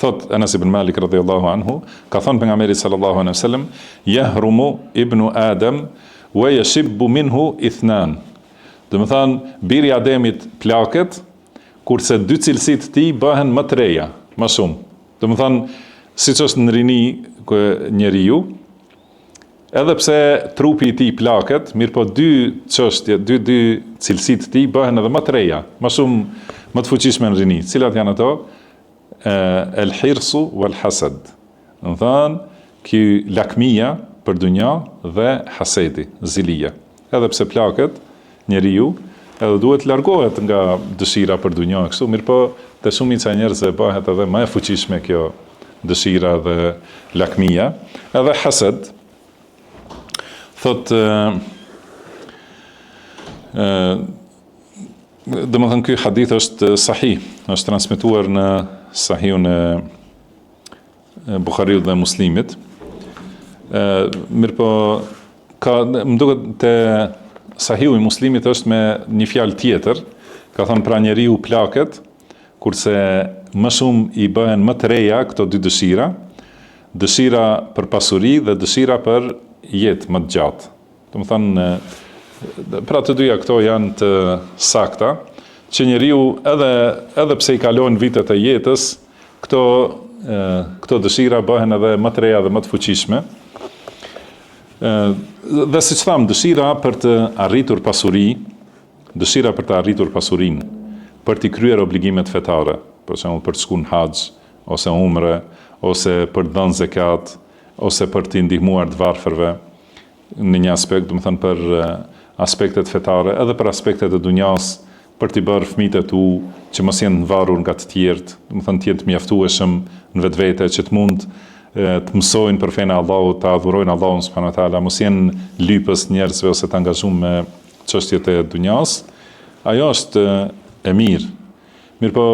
Thot Anas ibn Malik radhiyallahu anhu, ka thënë pejgamberi sallallahu alaihi wasallam, yahrumu ibnu Adam wa yashibbu minhu ithnan. Do të thonë, biri i Ademit plaket, kurse dy cilësitë të tij bëhen më të reja, më shumë. Do të thonë, siç është në rini njeriu, edhe pse trupi i tij plaket, mirë po dy çështje, dy cilësitë të tij bëhen edhe më të reja, më shumë më të fuqishme në rini. Cilat janë ato? El hirsu wal hasad. Do të thonë, ky lakmia për dunja dhe hasedi, zilia. Edhe pse plaket njeriu, edhe duhet largohet nga dëshira për dunja kështu, mirë po te shumica e njerëzve bëhet edhe më e fuqishme kjo dëshira dhe lakmia, edhe hased. Thot domethënë ky hadith është sahih, është transmetuar në Sahihun e Buhariut dhe Muslimit. Mirë po më duket te Sahihu i Muslimit është me një fjalë tjetër, ka thënë pra njeriu plaket, kurse më shumë i bëhen më të reja këto dy dëshira, dëshira për pasuri dhe dëshira për jetë më të gjatë. Do të thonë, pra të dyja këto janë të sakta, që njeriu edhe pse i kalojnë vitet e jetës, këto dëshira bëhen edhe më të reja dhe më të fuqishme. Dhe siç tham, dëshira për të arritur pasuri, dëshira për të arritur pasurinë, për të kryer obligimet fetare, për shembull për të shkuar në haxh, ose umre, ose për të dhënë zakat, ose për të ndihmuar të varfërve në një aspekt, do të thënë për aspektet fetare, edhe për aspektet e dunjas, për t'i bërë fëmijët e tu që mos jenë varur nga të tjerët, do të thënë të jenë të mjaftueshëm në vetvete, që të mund të mësojnë për fenë e Allahut, të adhurojnë Allahun subhanahu wa taala, mos jenë lypës njerëzve ose të angazhuar me çështjet e dunjas. Ajo është e mirë. Mirë po,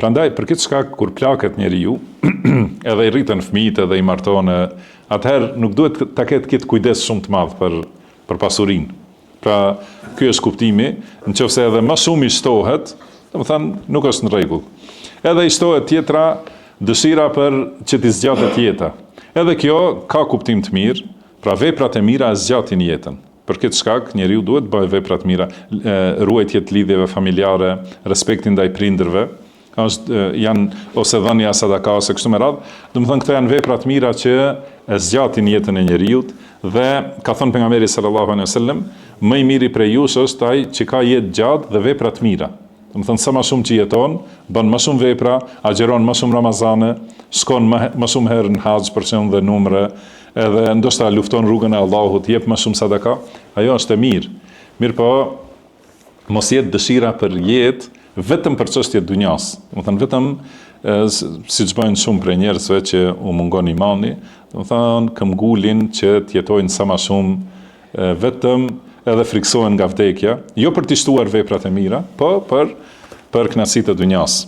prandaj për këtë shkak kur plaket njeriu, edhe i rriten fëmijët edhe i marton, atëherë nuk duhet ta ketë këtë kujdes shumë të madh për pasurinë. Pra, ky është kuptimi, nëse edhe më shumë i shtohet, domethënë nuk është në rregull. Edhe i shtohet tjetra dëshira për që t'i zgjatet jeta. Edhe kjo ka kuptim të mirë, pra veprat e mira zgjatin jetën. Për këtë shkak njeriu duhet të bëjë vepra të mira, ruajtje të lidhjeve familjare, respektin ndaj prindërve, janë ose dhënia sadaka ose kështu me radhë. Domethënë këto janë vepra të mira që e zgjatin jetën e njeriu dhe ka thënë pejgamberi sallallahu alejhi wasallam, më i miri prej jush është ai që ka jetë gjatë dhe vepra të mira. Domethënë sa më shumë që jeton, bën më shumë vepra, agjeron më shumë Ramazane, shkon më shumë herë në haxh për shembull dhe në umre, edhe ndoshta lufton rrugën e Allahut, jep më shumë sadaka, ajo është e mirë. Mirë po, mos jetë dëshira për jetë vetëm për çështjet e dunjas. Domethënë vetëm siç bëjnë shumë prej njerëzve që u mungon imani, domethënë këmbgulin që të jetojnë sa më shumë vetëm edhe friksohen nga vdekja, jo për të shtuar veprat e mira, po për kënaqësitë e dunjas.